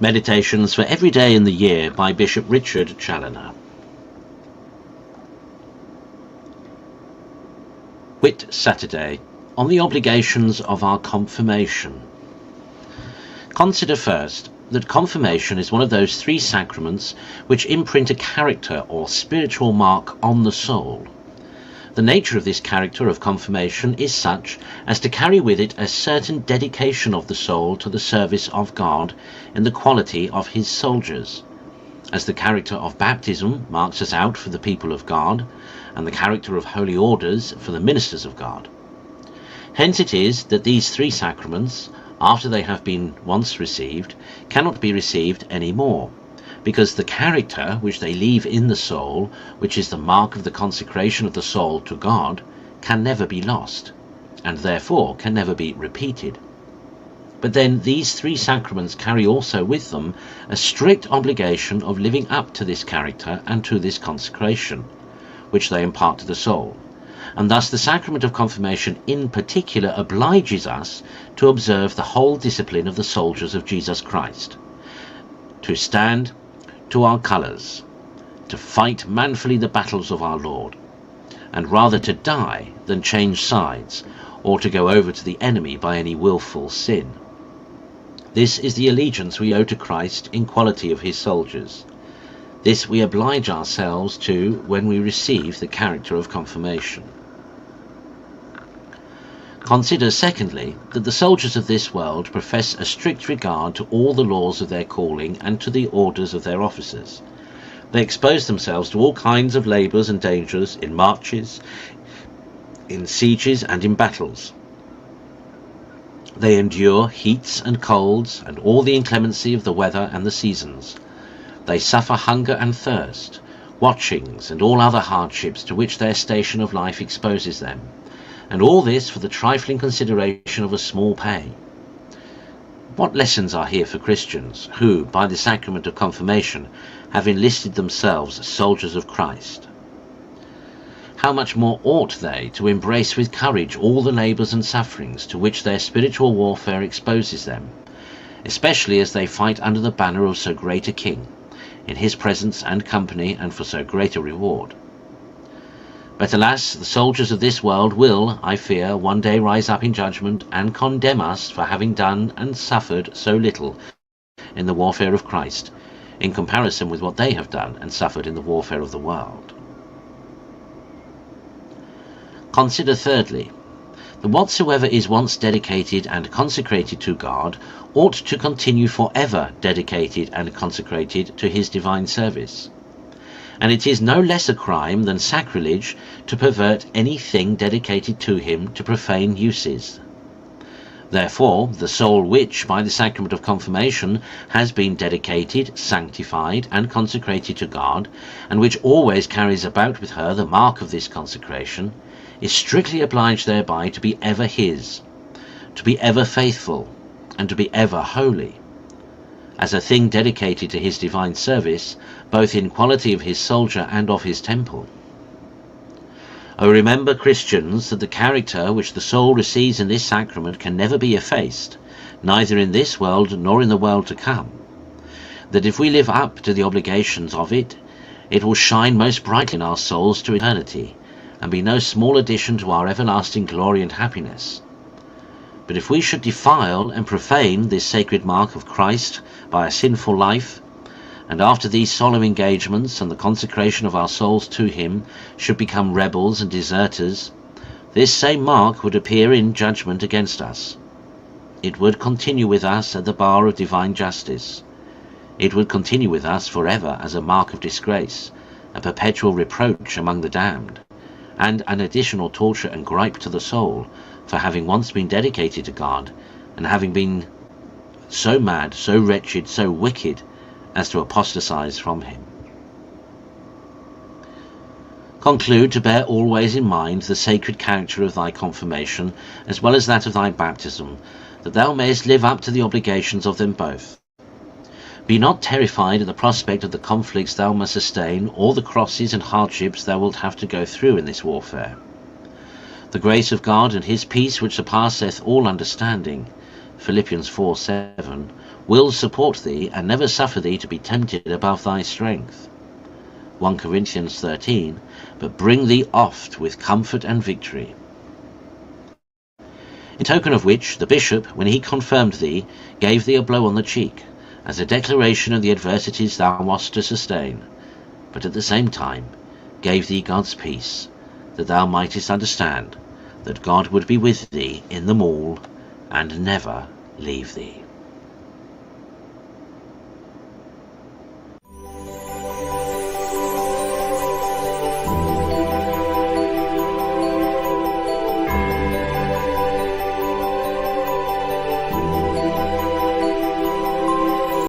Meditations for Every Day in the Year by Bishop Richard Challoner. Whit-Saturday, on the obligations of our confirmation. Consider first that confirmation is one of those three sacraments which imprint a character or spiritual mark on the soul. The nature of this character of confirmation is such as to carry with it a certain dedication of the soul to the service of God in the quality of his soldiers, as the character of baptism marks us out for the people of God, and the character of holy orders for the ministers of God. Hence it is that these three sacraments, after they have been once received, cannot be received any more, because the character which they leave in the soul, which is the mark of the consecration of the soul to God, can never be lost, and therefore can never be repeated. But then these three sacraments carry also with them a strict obligation of living up to this character and to this consecration, which they impart to the soul, and thus the sacrament of confirmation in particular obliges us to observe the whole discipline of the soldiers of Jesus Christ, to stand to our colours, to fight manfully the battles of our Lord, and rather to die than change sides, or to go over to the enemy by any wilful sin. This is the allegiance we owe to Christ in quality of his soldiers. This we oblige ourselves to when we receive the character of confirmation. Consider, secondly, that the soldiers of this world profess a strict regard to all the laws of their calling and to the orders of their officers. They expose themselves to all kinds of labours and dangers in marches, in sieges and in battles. They endure heats and colds and all the inclemency of the weather and the seasons. They suffer hunger and thirst, watchings and all other hardships to which their station of life exposes them, and all this for the trifling consideration of a small pay. What lessons are here for Christians who, by the sacrament of confirmation, have enlisted themselves as soldiers of Christ? How much more ought they to embrace with courage all the labours and sufferings to which their spiritual warfare exposes them, especially as they fight under the banner of so great a King, in his presence and company, and for so great a reward. But alas, the soldiers of this world will, I fear, one day rise up in judgment and condemn us for having done and suffered so little in the warfare of Christ, in comparison with what they have done and suffered in the warfare of the world. Consider thirdly, that whatsoever is once dedicated and consecrated to God ought to continue forever dedicated and consecrated to his divine service. And it is no less a crime than sacrilege to pervert anything dedicated to him to profane uses. Therefore, the soul which, by the sacrament of confirmation, has been dedicated, sanctified, and consecrated to God, and which always carries about with her the mark of this consecration, is strictly obliged thereby to be ever his, to be ever faithful, and to be ever holy, as a thing dedicated to his divine service, both in quality of his soldier and of his temple. O remember, Christians, that the character which the soul receives in this sacrament can never be effaced, neither in this world nor in the world to come. That if we live up to the obligations of it, it will shine most brightly in our souls to eternity, and be no small addition to our everlasting glory and happiness. But if we should defile and profane this sacred mark of Christ by a sinful life, and after these solemn engagements and the consecration of our souls to him should become rebels and deserters, this same mark would appear in judgment against us. It would continue with us at the bar of divine justice. It would continue with us forever as a mark of disgrace, a perpetual reproach among the damned, and an additional torture and gripe to the soul for having once been dedicated to God, and having been so mad, so wretched, so wicked, as to apostatize from him. Conclude to bear always in mind the sacred character of thy confirmation, as well as that of thy baptism, that thou mayest live up to the obligations of them both. Be not terrified at the prospect of the conflicts thou must sustain, or the crosses and hardships thou wilt have to go through in this warfare. The grace of God and his peace, which surpasseth all understanding, Philippians 4:7, will support thee, and never suffer thee to be tempted above thy strength. 1 Corinthians 13, but bring thee oft with comfort and victory. In token of which, the bishop, when he confirmed thee, gave thee a blow on the cheek, as a declaration of the adversities thou wast to sustain, but at the same time gave thee God's peace, that thou mightest understand that God would be with thee in them all, and never leave thee.